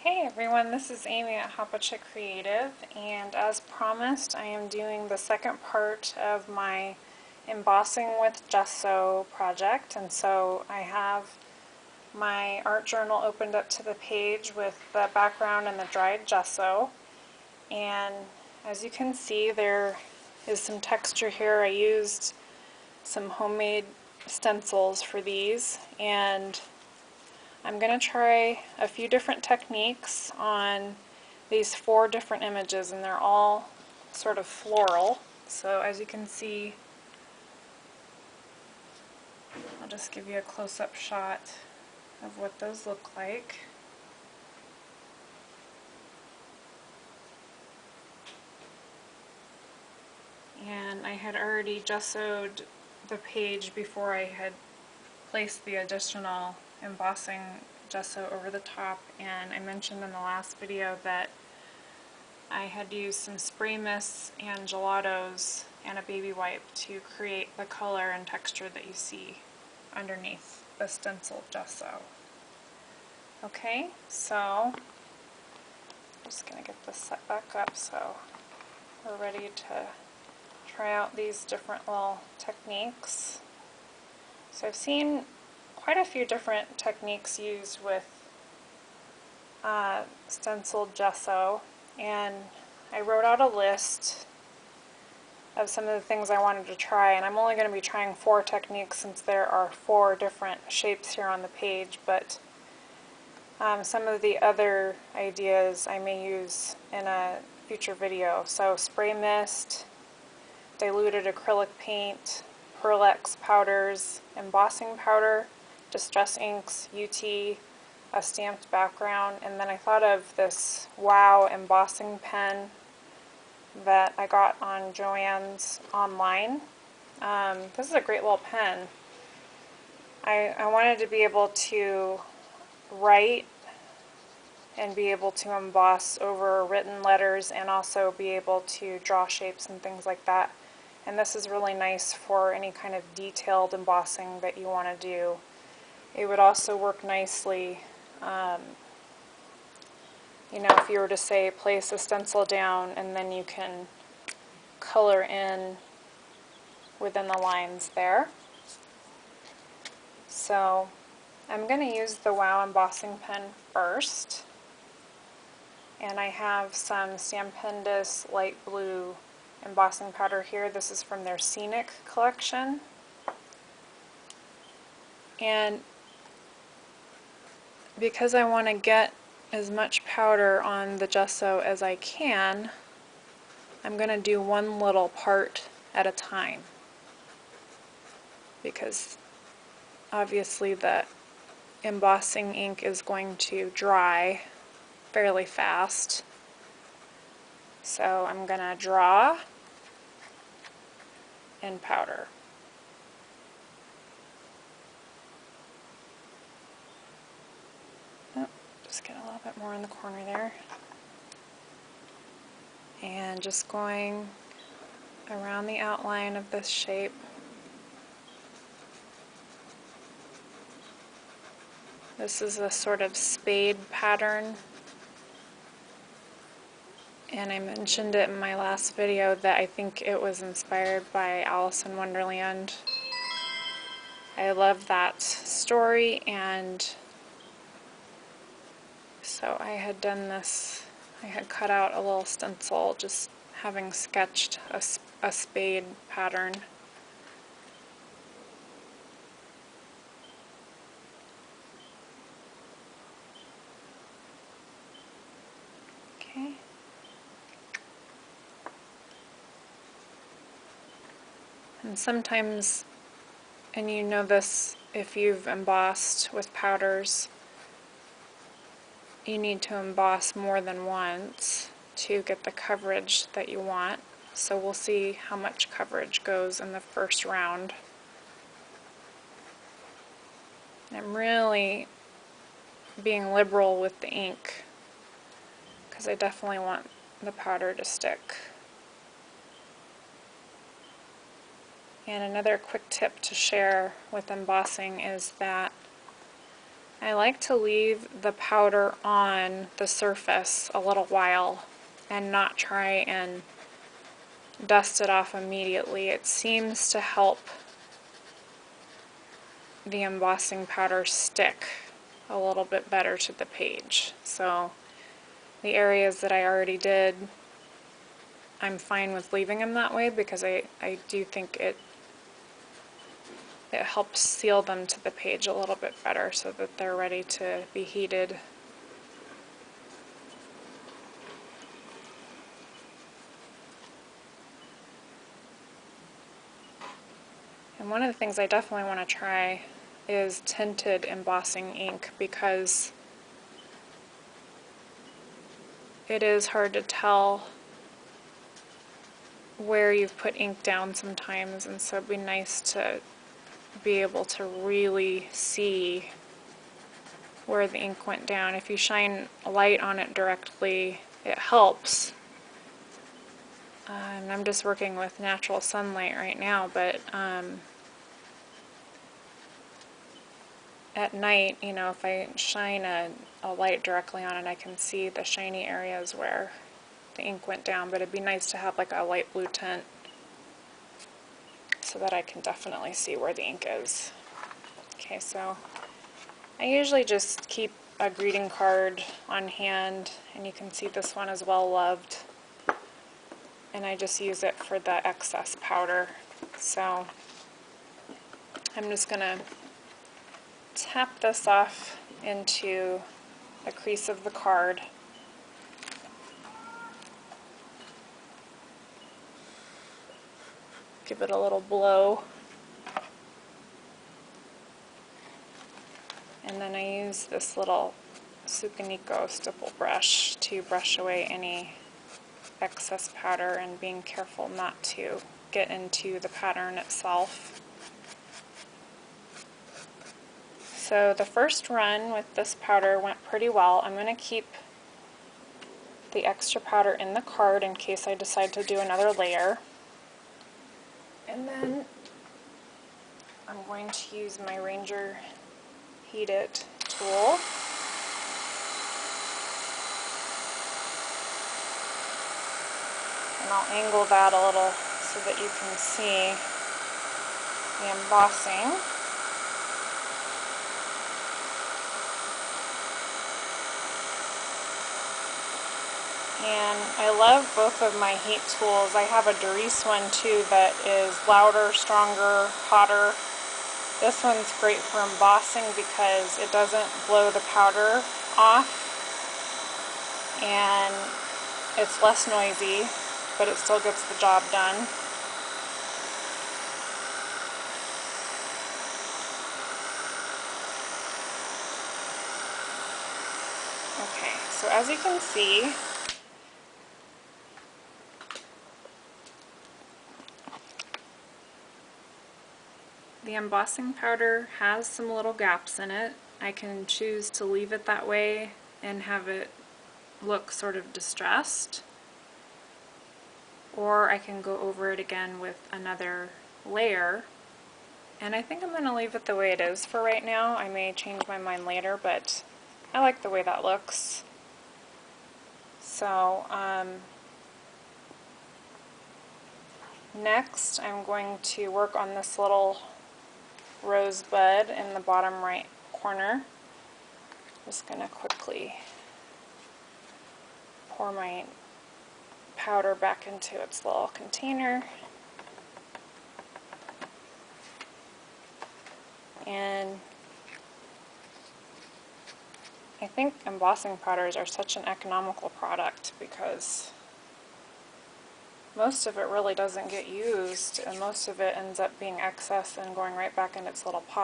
Hey everyone, this is Amy at Hoppachick Creative, and as promised, I am doing the second part of my embossing with gesso project. And so I have my art journal opened up to the page with the background and the dried gesso. And as you can see, there is some texture here. I used some homemade stencils for these, and I'm going to try a few different techniques on these 4 different images, and they're all sort of floral. So as you can see, I'll just give you a close-up shot of what those look like. And I had already gessoed the page before I had placed the additional embossing gesso over the top, and I mentioned in the last video that I had used some spray mists and gelatos and a baby wipe to create the color and texture that you see underneath the stencil gesso. Okay, so I'm just going to get this set back up so we're ready to try out these different little techniques. So I've seen quite a few different techniques used with stenciled gesso, and I wrote out a list of some of the things I wanted to try, and I'm only going to be trying 4 techniques since there are 4 different shapes here on the page, but some of the other ideas I may use in a future video. So spray mist, diluted acrylic paint, Pearl-Ex powders, embossing powder, distress inks, UT, a stamped background, and then I thought of this Wow embossing pen that I got on Joann's online. This is a great little pen. I wanted to be able to write and be able to emboss over written letters and also be able to draw shapes and things like that. And this is really nice for any kind of detailed embossing that you want to do. It would also work nicely, you know, if you were to say place a stencil down and then you can color in within the lines there. So I'm going to use the Wow embossing pen first, and I have some Stampendous light blue embossing powder here. This is from their Scenic collection, and because I want to get as much powder on the gesso as I can, I'm going to do one little part at a time, because obviously the embossing ink is going to dry fairly fast. So I'm going to draw and powder. Oh, just get a little bit more in the corner there. And just going around the outline of this shape. This is a sort of spade pattern, and I mentioned it in my last video that I think it was inspired by Alice in Wonderland. I love that story, and so I had done this, I had cut out a little stencil just having sketched a spade pattern. Okay. And sometimes, and you know this if you've embossed with powders, you need to emboss more than once to get the coverage that you want. So we'll see how much coverage goes in the first round. I'm really being liberal with the ink because I definitely want the powder to stick. And another quick tip to share with embossing is that I like to leave the powder on the surface a little while and not try and dust it off immediately. It seems to help the embossing powder stick a little bit better to the page. So the areas that I already did, I'm fine with leaving them that way because I do think it helps seal them to the page a little bit better so that they're ready to be heated. And one of the things I definitely want to try is tinted embossing ink, because it is hard to tell where you've put ink down sometimes, and so it'd be nice to be able to really see where the ink went down. If you shine a light on it directly, it helps. And I'm just working with natural sunlight right now, but at night, you know, if I shine a light directly on it, I can see the shiny areas where the ink went down, but it'd be nice to have like a light blue tint so that I can definitely see where the ink is. Okay, so I usually just keep a greeting card on hand, and you can see this one is well loved, and I just use it for the excess powder. So I'm just gonna tap this off into the crease of the card. Give it a little blow. And then I use this little Sukaniko stipple brush to brush away any excess powder, and being careful not to get into the pattern itself. So the first run with this powder went pretty well. I'm going to keep the extra powder in the card in case I decide to do another layer. And then I'm going to use my Ranger Heat It tool. And I'll angle that a little so that you can see the embossing. And I love both of my heat tools. I have a Doris one too that is louder, stronger, hotter. This one's great for embossing because it doesn't blow the powder off, and it's less noisy, but it still gets the job done. Okay, so as you can see, the embossing powder has some little gaps in it. I can choose to leave it that way and have it look sort of distressed, or I can go over it again with another layer. And I think I'm going to leave it the way it is for right now. I may change my mind later, but I like the way that looks. So next I'm going to work on this little rosebud in the bottom right corner. Just going to quickly pour my powder back into its little container. And I think embossing powders are such an economical product because most of it really doesn't get used, and most of it ends up being excess and going right back in its little pot.